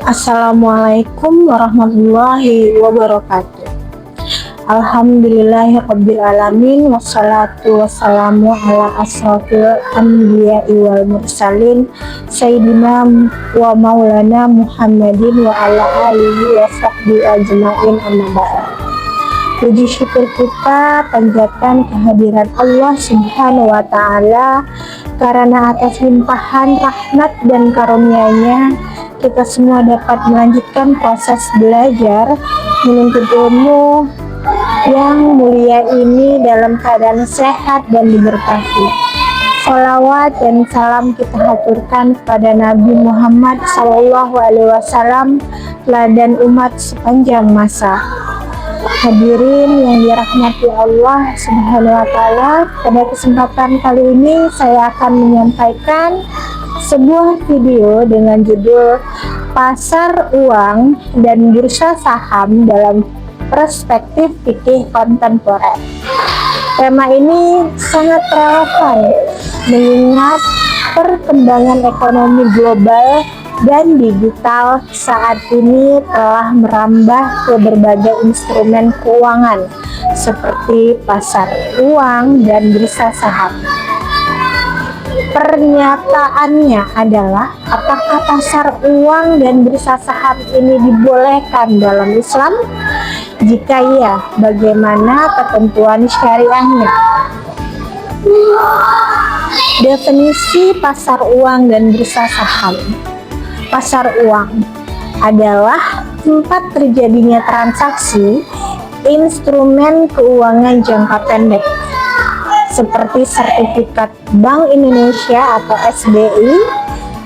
Assalamualaikum warahmatullahi wabarakatuh. Alhamdulillahirabbil alamin, wassalatu wassalamu ala asrofil anbiya'i wal mursalin sayyidina wa maulana Muhammadin wa ala alihi wa sahbihi ajma'in, amma ba'd. Puji syukur kita panjatkan kehadiran Allah Subhanahu wa ta'ala, karena atas limpahan rahmat dan karunia-Nya kita semua dapat melanjutkan proses belajar menuntut ilmu yang mulia ini dalam keadaan sehat dan diberkahi. Sholawat dan salam kita haturkan kepada Nabi Muhammad SAW, teladan umat sepanjang masa. Hadirin yang dirahmati Allah Subhanahu wa ta'ala, pada kesempatan kali ini saya akan menyampaikan sebuah video dengan judul Pasar Uang dan Bursa Saham dalam Perspektif Fikih Kontemporer. Tema ini sangat relevan mengingat perkembangan ekonomi global dan digital saat ini telah merambah ke berbagai instrumen keuangan seperti pasar uang dan bursa saham. Pernyataannya adalah, apakah pasar uang dan bursa saham ini dibolehkan dalam Islam? Jika iya, bagaimana ketentuan syariahnya? Definisi pasar uang dan bursa saham. Pasar uang adalah tempat terjadinya transaksi instrumen keuangan jangka pendek seperti sertifikat Bank Indonesia atau SBI,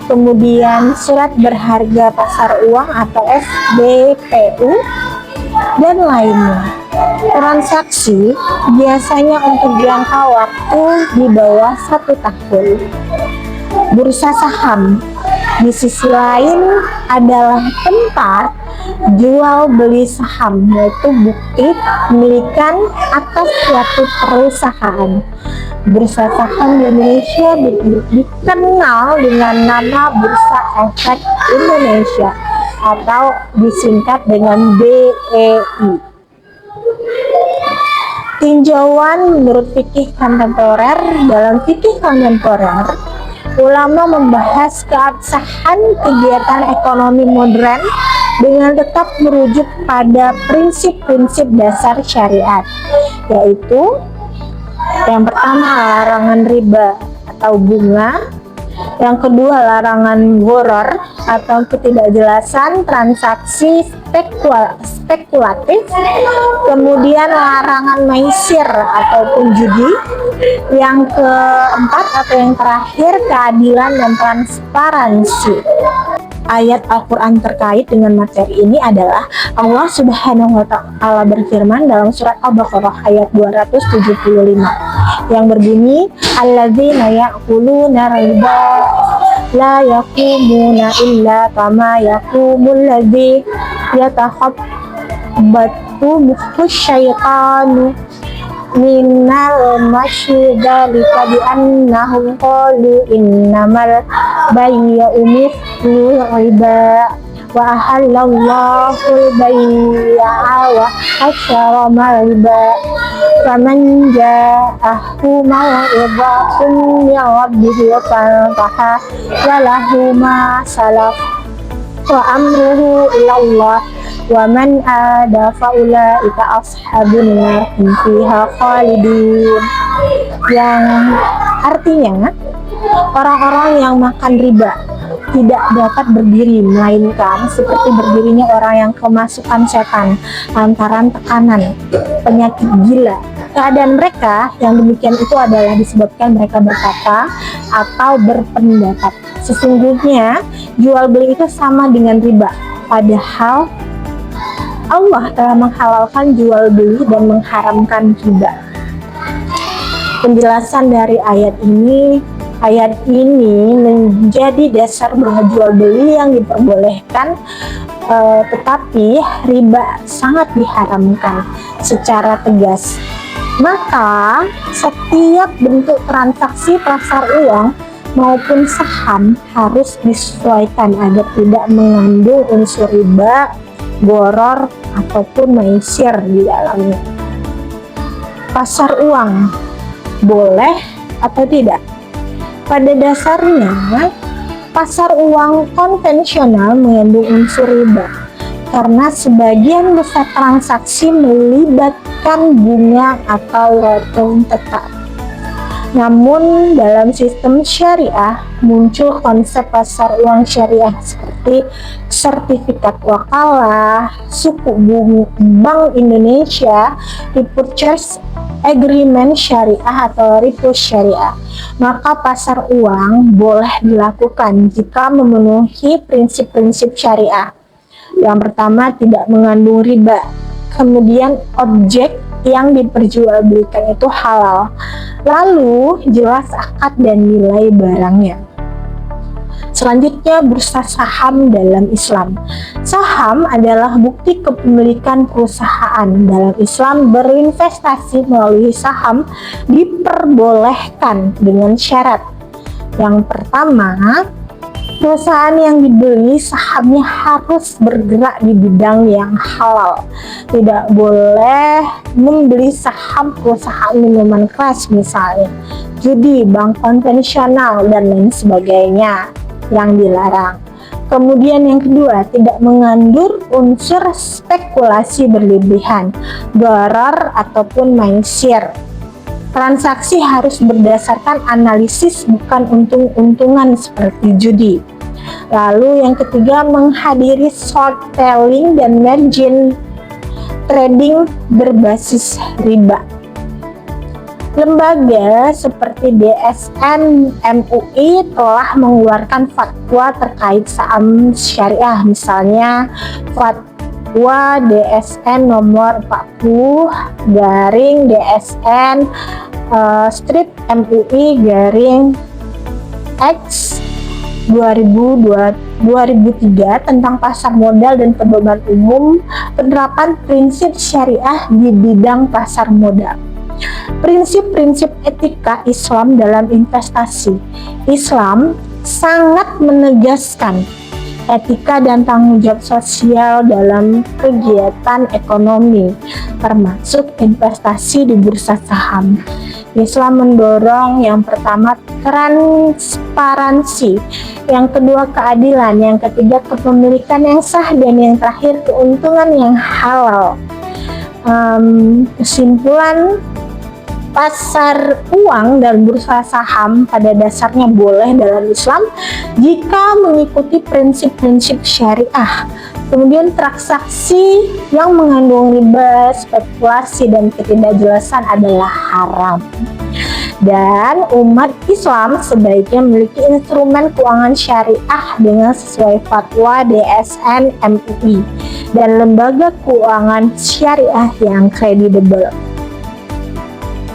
kemudian surat berharga pasar uang atau SBPU, dan lainnya. Transaksi biasanya untuk jangka waktu di bawah 1 tahun. Bursa saham di sisi lain adalah tempat jual beli saham, yaitu bukti kepemilikan atas suatu perusahaan. Bursa saham di Indonesia dikenal dengan nama Bursa Efek Indonesia atau disingkat dengan BEI. Tinjauan menurut fikih kontemporer. Dalam fikih kontemporer, ulama membahas keabsahan kegiatan ekonomi modern dengan tetap merujuk pada prinsip-prinsip dasar syariat, yaitu yang pertama larangan riba atau bunga, yang kedua larangan gharar atau ketidakjelasan transaksi spekulatif, kemudian larangan maisir ataupun judi, yang keempat atau yang terakhir keadilan dan transparansi. Ayat Al-Quran terkait dengan materi ini adalah Allah Subhanahu wa ta'ala berfirman dalam surat Al-Baqarah ayat 275 yang berbunyi, alladzina ya'kuluna riba la yaqumuna illa kama yaqumul ladzi yatakhabbathu syaitanu minal masyidalika biannahum qalu innamal bay'u mithlu riba wa ahallallahu al-bay'a wa harrama riba faman ja'ahu maw'izatun min rabbihi fantaha walahu ma salaf wa amruhu ilallah wa man ada faulaika ashabun nar hum fiha khalidun, yang artinya orang-orang yang makan riba tidak dapat berdiri melainkan seperti berdirinya orang yang kemasukan setan lantaran tekanan penyakit gila. Keadaan mereka yang demikian itu adalah disebabkan mereka berkata atau berpendapat, sesungguhnya jual beli itu sama dengan riba, padahal Allah telah menghalalkan jual beli dan mengharamkan riba. Penjelasan dari ayat ini menjadi dasar bahwa jual beli yang diperbolehkan, tetapi riba sangat diharamkan secara tegas. Maka setiap bentuk transaksi pasar uang maupun saham harus disesuaikan agar tidak mengandung unsur riba, gharar, ataupun maisir di dalamnya. Pasar uang boleh atau tidak? Pada dasarnya, pasar uang konvensional mengandung unsur riba karena sebagian besar transaksi melibatkan bunga atau return tetap. Namun dalam sistem syariah muncul konsep pasar uang syariah seperti sertifikat wakalah, suku bunga Bank Indonesia, repurchase agreement syariah atau repo syariah. Maka pasar uang boleh dilakukan jika memenuhi prinsip-prinsip syariah. Yang pertama, tidak mengandung riba. Kemudian objek yang diperjualbelikan itu halal. Lalu jelas akad dan nilai barangnya. Selanjutnya, bursa saham dalam Islam. Saham adalah bukti kepemilikan perusahaan. Dalam Islam, berinvestasi melalui saham diperbolehkan dengan syarat. Yang pertama, perusahaan yang dibeli sahamnya harus bergerak di bidang yang halal. Tidak boleh membeli saham perusahaan minuman keras misalnya, judi, bank konvensional, dan lain sebagainya yang dilarang. Kemudian yang kedua, tidak mengandung unsur spekulasi berlebihan, gharar, ataupun maisir. Transaksi harus berdasarkan analisis, bukan untung-untungan seperti judi. Lalu yang ketiga, menghadiri short selling dan margin trading berbasis riba. Lembaga seperti DSN MUI telah mengeluarkan fatwa terkait saham syariah, misalnya Fatwa DSN nomor 40 garing DSN strip MUI garing X 2003 tentang pasar modal dan pedoman umum penerapan prinsip syariah di bidang pasar modal. Prinsip-prinsip etika Islam dalam investasi. Islam sangat menegaskan etika dan tanggung jawab sosial dalam kegiatan ekonomi, termasuk investasi di bursa saham. Islam mendorong yang pertama transparansi, yang kedua keadilan, yang ketiga kepemilikan yang sah, dan yang terakhir keuntungan yang halal. Kesimpulan, pasar uang dan bursa saham pada dasarnya boleh dalam Islam jika mengikuti prinsip-prinsip syariah. Kemudian transaksi yang mengandung riba, spekulasi, dan ketidakjelasan adalah haram. Dan umat Islam sebaiknya memiliki instrumen keuangan syariah dengan sesuai fatwa DSN MUI dan lembaga keuangan syariah yang kredibel.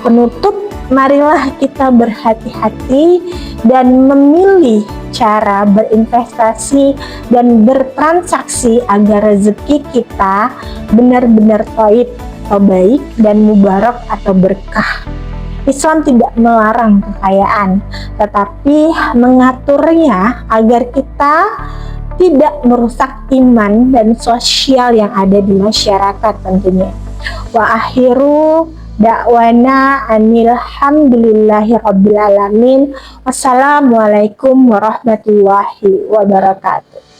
Penutup, marilah kita berhati-hati dan memilih cara berinvestasi dan bertransaksi agar rezeki kita benar-benar thayyib atau baik dan mubarak atau berkah. Islam tidak melarang kekayaan, tetapi mengaturnya agar kita tidak merusak iman dan sosial yang ada di masyarakat tentunya. Wa akhiru da'wana anilhamdulillahi rabbil alamin. Wassalamualaikum warahmatullahi wabarakatuh.